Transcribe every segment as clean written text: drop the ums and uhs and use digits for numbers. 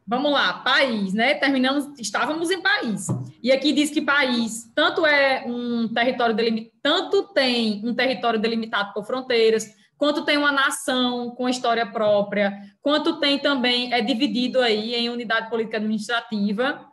Vamos lá, país, né? Estávamos em país. E aqui diz que país tanto tem um território delimitado por fronteiras, quanto tem uma nação com história própria, quanto tem também, é dividido aí em unidade política administrativa,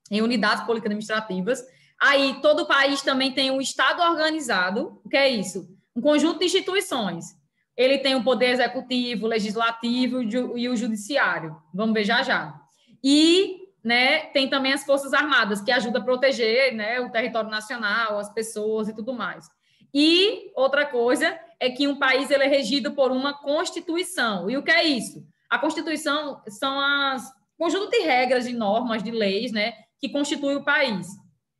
em unidades políticas administrativas. Aí, todo país também tem um Estado organizado. O que é isso? Um conjunto de instituições. Ele tem o poder executivo, legislativo e o judiciário. Vamos ver já já. E, né, tem também as Forças Armadas, que ajudam a proteger, né, o território nacional, as pessoas e tudo mais. E outra coisa é que um país ele é regido por uma Constituição. E o que é isso? A Constituição são conjunto de regras, de normas, de leis, né, que constitui o país.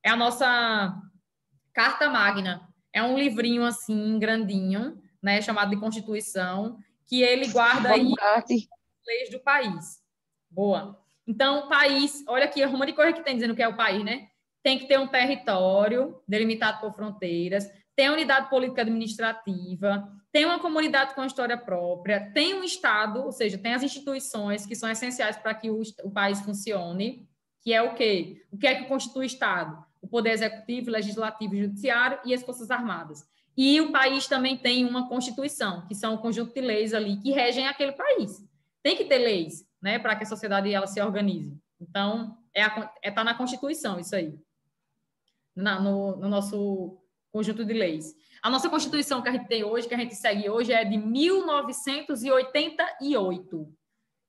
É a nossa Carta Magna. É um livrinho assim, grandinho, né, chamado de Constituição, que ele guarda aí as leis do país. Boa. Então, o país, olha aqui, uma de coisa que tem dizendo que é o país, né? Tem que ter um território delimitado por fronteiras, tem unidade política administrativa, tem uma comunidade com história própria, tem um Estado, ou seja, tem as instituições que são essenciais para que o país funcione, que é o quê? O que é que constitui o Estado? O poder executivo, legislativo, judiciário e as Forças Armadas. E o país também tem uma Constituição, que são um conjunto de leis ali que regem aquele país. Tem que ter leis, né, para que a sociedade ela se organize. Então, tá na Constituição isso aí, no nosso conjunto de leis. A nossa Constituição que a gente tem hoje, que a gente segue hoje, é de 1988.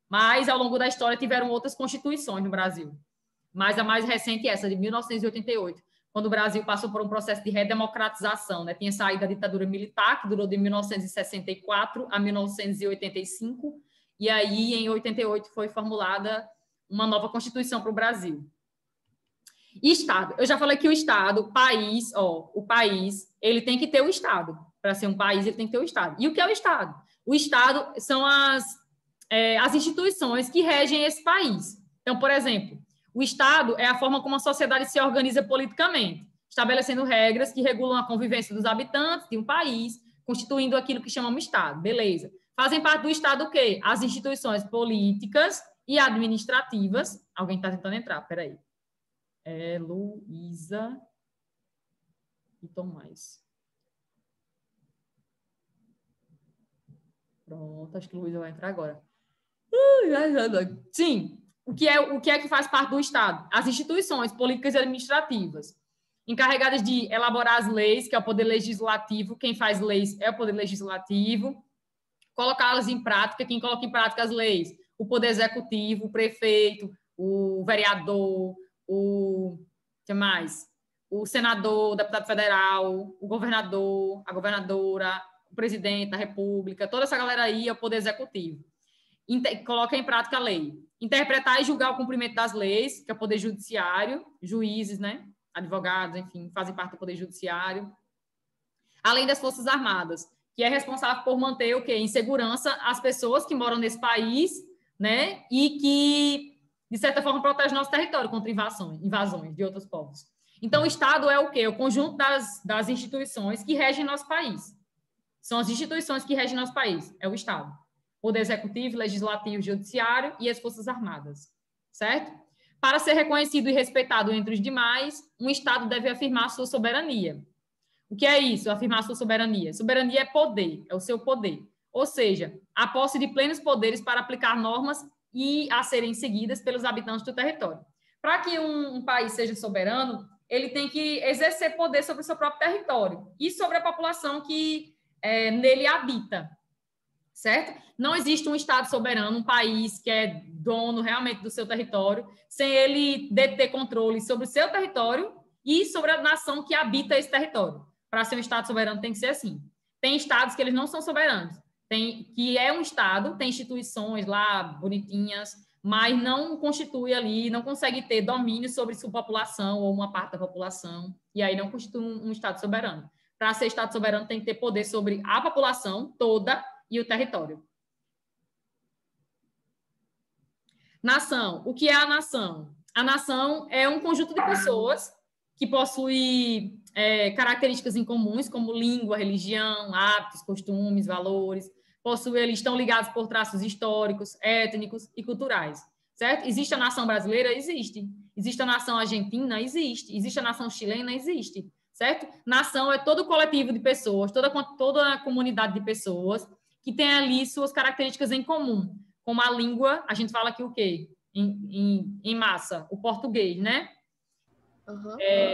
Mas, ao longo da história, tiveram outras constituições no Brasil. Mas a mais recente é essa, de 1988, quando o Brasil passou por um processo de redemocratização, né? Tinha saído da ditadura militar, que durou de 1964 a 1985, e aí, em 88, foi formulada uma nova Constituição para o Brasil. E Estado. Eu já falei que o Estado, o país, ele tem que ter o Estado. Para ser um país, ele tem que ter o Estado. E o que é o Estado? O Estado são as instituições que regem esse país. Então, por exemplo, o Estado é a forma como a sociedade se organiza politicamente, estabelecendo regras que regulam a convivência dos habitantes de um país, constituindo aquilo que chamamos Estado. Beleza. Fazem parte do Estado o quê? As instituições políticas e administrativas. Alguém está tentando entrar, peraí. Luísa e Tomás. Pronto, acho que Luísa vai entrar agora. Sim, o que é que faz parte do Estado? As instituições políticas e administrativas, encarregadas de elaborar as leis, que é o poder legislativo. Quem faz leis é o poder legislativo. Colocá-las em prática, quem coloca em prática as leis? O poder executivo, o prefeito, o vereador, que mais? O senador, o deputado federal, o governador, a governadora, o presidente da república, toda essa galera aí é o poder executivo. Coloca em prática a lei. Interpretar e julgar o cumprimento das leis, que é o poder judiciário, juízes, né? Advogados, enfim, fazem parte do poder judiciário. Além das Forças Armadas, que é responsável por manter o quê? Em segurança as pessoas que moram nesse país, né? E que, de certa forma, protege nosso território contra invasões de outros povos. Então, o Estado é o quê? O conjunto das instituições que regem nosso país. São as instituições que regem nosso país, é o Estado. Poder Executivo, Legislativo, Judiciário e as Forças Armadas, certo? Para ser reconhecido e respeitado entre os demais, um Estado deve afirmar sua soberania. O que é isso, afirmar sua soberania? Soberania é poder, é o seu poder. Ou seja, a posse de plenos poderes para aplicar normas e a serem seguidas pelos habitantes do território. Para que um país seja soberano, ele tem que exercer poder sobre o seu próprio território e sobre a população que nele habita, certo? Não existe um Estado soberano, um país que é dono realmente do seu território, sem ele deter controle sobre o seu território e sobre a nação que habita esse território. Para ser um Estado soberano tem que ser assim. Tem estados que eles não são soberanos, que é um Estado, tem instituições lá bonitinhas, mas não constitui ali, não consegue ter domínio sobre sua população ou uma parte da população, e aí não constitui um Estado soberano. Para ser Estado soberano tem que ter poder sobre a população toda e o território. Nação. O que é a nação? A nação é um conjunto de pessoas que possui características em comuns, como língua, religião, hábitos, costumes, valores, eles estão ligados por traços históricos, étnicos e culturais, certo? Existe a nação brasileira? Existe. Existe a nação argentina? Existe. Existe a nação chilena? Existe, certo? Nação é todo coletivo de pessoas, toda a comunidade de pessoas que tem ali suas características em comum, como a língua, a gente fala aqui o quê? Em massa, o português, né?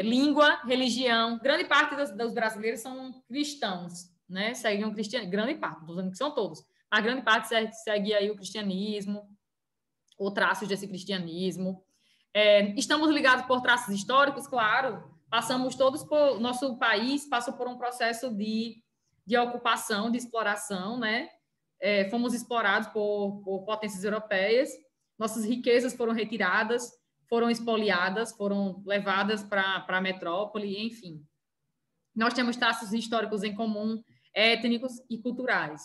Língua, religião, grande parte dos brasileiros são cristãos, né? Seguem o cristianismo, grande parte, não estou dizendo que são todos, mas grande parte segue aí o cristianismo, ou traços desse cristianismo. Estamos ligados por traços históricos, claro, passamos todos por, nosso país passou por um processo de ocupação, de exploração, né? Fomos explorados por potências europeias, nossas riquezas foram retiradas, foram expoliadas, foram levadas para a metrópole, enfim. Nós temos traços históricos em comum, étnicos e culturais.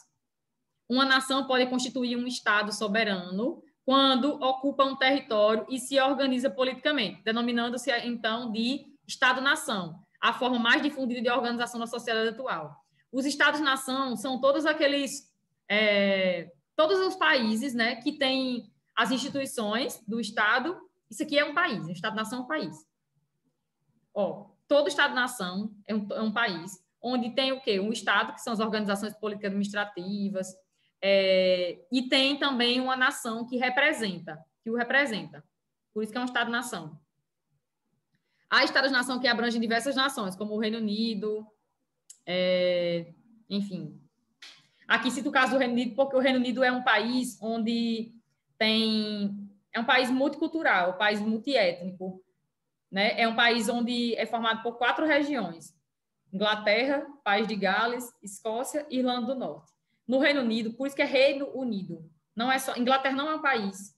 Uma nação pode constituir um Estado soberano quando ocupa um território e se organiza politicamente, denominando-se, então, de Estado-nação, a forma mais difundida de organização da sociedade atual. Os Estados-nação são todos todos os países, né, que têm as instituições do Estado. Isso aqui é um país, o Estado-nação é um país. Todo Estado-nação é um país onde tem o quê? Um Estado, que são as organizações políticas administrativas, e tem também uma nação que o representa. Por isso que é um Estado-nação. Há Estados-nação que abrangem diversas nações, como o Reino Unido, enfim. Aqui cito o caso do Reino Unido, porque o Reino Unido é um país onde é um país multicultural, um país multiétnico, né? É um país onde é formado por 4 regiões: Inglaterra, País de Gales, Escócia e Irlanda do Norte. No Reino Unido, por isso que é Reino Unido. Não é só Inglaterra, não é um país,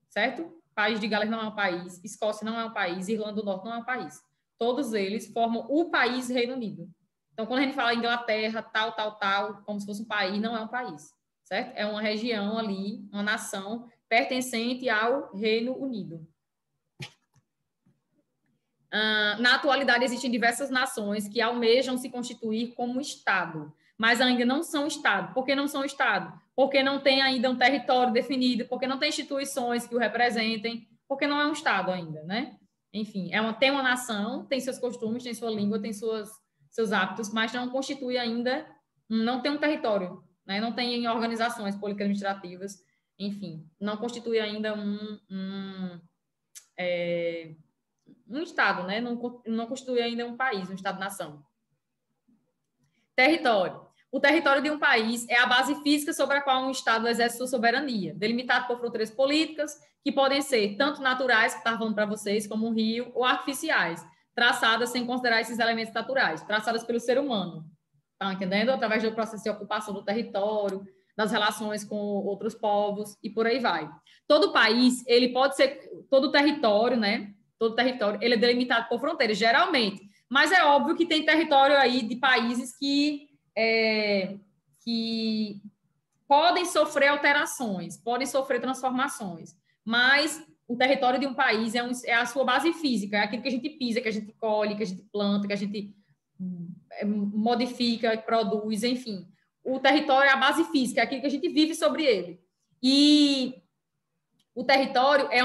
certo? País de Gales não é um país, Escócia não é um país, Irlanda do Norte não é um país. Todos eles formam o país Reino Unido. Então, quando a gente fala Inglaterra, tal, como se fosse um país, não é um país, certo? É uma região ali, uma nação pertencente ao Reino Unido. Na atualidade, existem diversas nações que almejam se constituir como Estado, mas ainda não são Estado. Por que não são Estado? Porque não tem ainda um território definido, porque não tem instituições que o representem, porque não é um Estado ainda, né? Enfim, tem uma nação, tem seus costumes, tem sua língua, tem seus hábitos, mas não constitui ainda, não tem um território, né? Não tem organizações político-administrativas, enfim, não constitui ainda um Estado, né? Não constitui ainda um país, um Estado-nação. Território. O território de um país é a base física sobre a qual um Estado exerce sua soberania, delimitado por fronteiras políticas, que podem ser tanto naturais, que estava falando para vocês, como um rio, ou artificiais, traçadas sem considerar esses elementos naturais, traçadas pelo ser humano. Estão entendendo? Através do processo de ocupação do território, das relações com outros povos, e por aí vai. Todo país, ele pode ser, todo território, né? Todo território, ele é delimitado por fronteiras, geralmente. Mas é óbvio que tem território aí de países que podem sofrer alterações, podem sofrer transformações. Mas o território de um país é a sua base física, é aquilo que a gente pisa, que a gente colhe, que a gente planta, que a gente modifica, produz, enfim. O território é a base física, é aquilo que a gente vive sobre ele. E o território é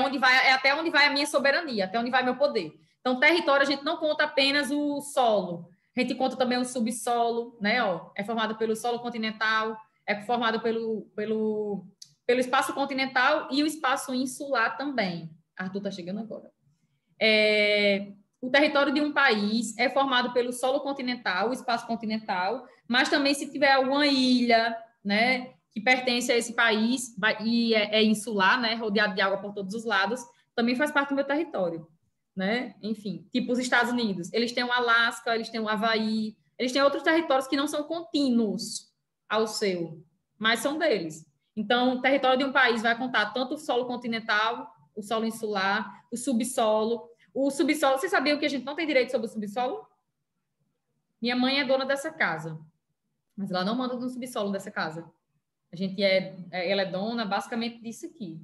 até onde vai a minha soberania, até onde vai meu poder. Então, território, a gente não conta apenas o solo, a gente conta também o subsolo, né? É formado pelo solo continental, é formado pelo espaço continental e o espaço insular também. Arthur está chegando agora. O território de um país é formado pelo solo continental, o espaço continental, mas também se tiver alguma ilha, né, que pertence a esse país e é insular, né, rodeado de água por todos os lados, também faz parte do meu território, né? Enfim, tipo os Estados Unidos, eles têm o Alasca, eles têm o Havaí, eles têm outros territórios que não são contínuos ao seu, mas são deles. Então, o território de um país vai contar tanto o solo continental, o solo insular, o subsolo. O subsolo, vocês sabiam que a gente não tem direito sobre o subsolo? Minha mãe é dona dessa casa, mas ela não manda no subsolo dessa casa. Ela é dona basicamente disso aqui,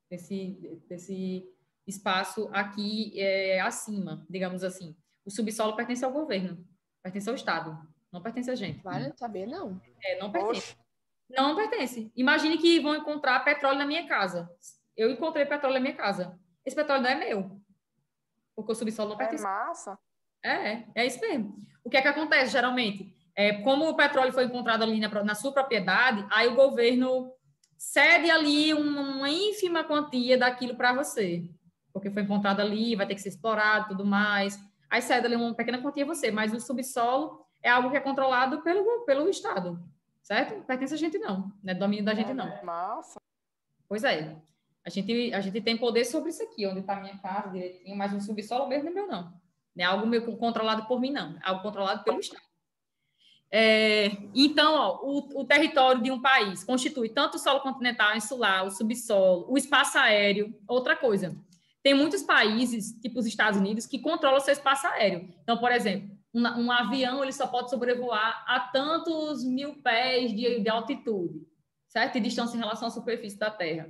desse espaço aqui acima, digamos assim. O subsolo pertence ao governo, pertence ao Estado, não pertence a gente. Vale saber, não. Não pertence. Oxe. Não pertence. Imagine que vão encontrar petróleo na minha casa. Eu encontrei petróleo na minha casa. Esse petróleo não é meu, porque o subsolo não É pertence. massa. É isso mesmo. O que é que acontece, geralmente? Como o petróleo foi encontrado ali na sua propriedade, aí o governo cede ali uma ínfima quantia daquilo para você, porque foi encontrado ali, vai ter que ser explorado e tudo mais. Aí cede ali uma pequena quantia a você, mas o subsolo é algo que é controlado pelo Estado, certo? Não pertence a gente, não é domínio da gente, É não. massa. Pois é. A gente tem poder sobre isso aqui, onde está a minha casa direitinho, mas o subsolo mesmo não é meu, não. Não é algo meu controlado por mim, não. É algo controlado pelo Estado. Então, ó, o território de um país constitui tanto o solo continental, insular, o subsolo, o espaço aéreo. Outra coisa, tem muitos países, tipo os Estados Unidos, que controlam o seu espaço aéreo. Então, por exemplo, um avião ele só pode sobrevoar a tantos mil pés de altitude, certo? De distância em relação à superfície da Terra.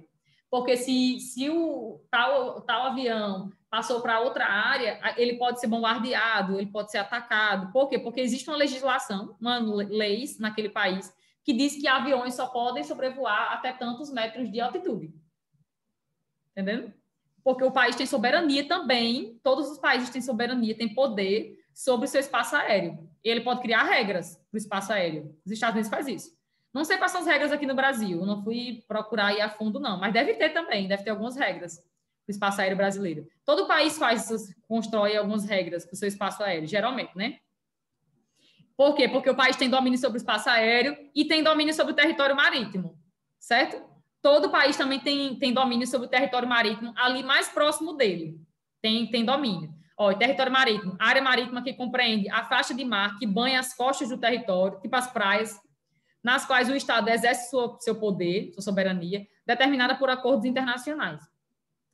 Porque se o tal avião passou para outra área, ele pode ser bombardeado, ele pode ser atacado. Por quê? Porque existe uma legislação, uma lei naquele país, que diz que aviões só podem sobrevoar até tantos metros de altitude. Entendeu? Porque o país tem soberania também, todos os países têm soberania, têm poder sobre o seu espaço aéreo. E ele pode criar regras para o espaço aéreo. Os Estados Unidos faz isso. Não sei quais são as regras aqui no Brasil, eu não fui procurar ir a fundo, não, mas deve ter também, deve ter algumas regras para o espaço aéreo brasileiro. Todo país constrói algumas regras para o seu espaço aéreo, geralmente, né? Por quê? Porque o país tem domínio sobre o espaço aéreo e tem domínio sobre o território marítimo, certo? Todo país também tem domínio sobre o território marítimo ali mais próximo dele. Tem domínio. Ó, território marítimo, área marítima que compreende a faixa de mar que banha as costas do território, tipo as praias, nas quais o Estado exerce seu poder, sua soberania, determinada por acordos internacionais,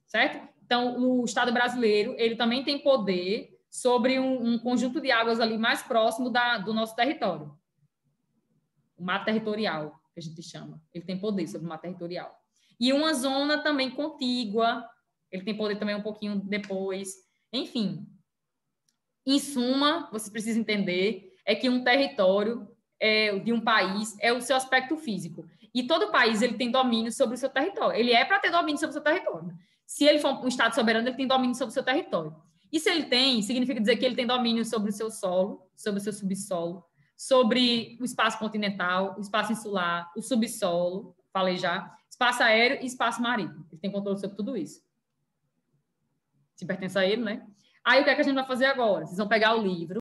certo? Então, o Estado brasileiro, ele também tem poder sobre um conjunto de águas ali mais próximo do nosso território. O mar territorial, que a gente chama. Ele tem poder sobre o mar territorial. E uma zona também contígua, ele tem poder também um pouquinho depois. Enfim, em suma, você precisa entender é que um território de um país é o seu aspecto físico. E todo país ele tem domínio sobre o seu território. Ele é para ter domínio sobre o seu território. Se ele for um Estado soberano, ele tem domínio sobre o seu território. E se ele tem, significa dizer que ele tem domínio sobre o seu solo, sobre o seu subsolo, sobre o espaço continental, o espaço insular, o subsolo, falei já, espaço aéreo e espaço marítimo. Ele tem controle sobre tudo isso. Se pertence a ele, né? Aí o que é que a gente vai fazer agora? Vocês vão pegar o livro,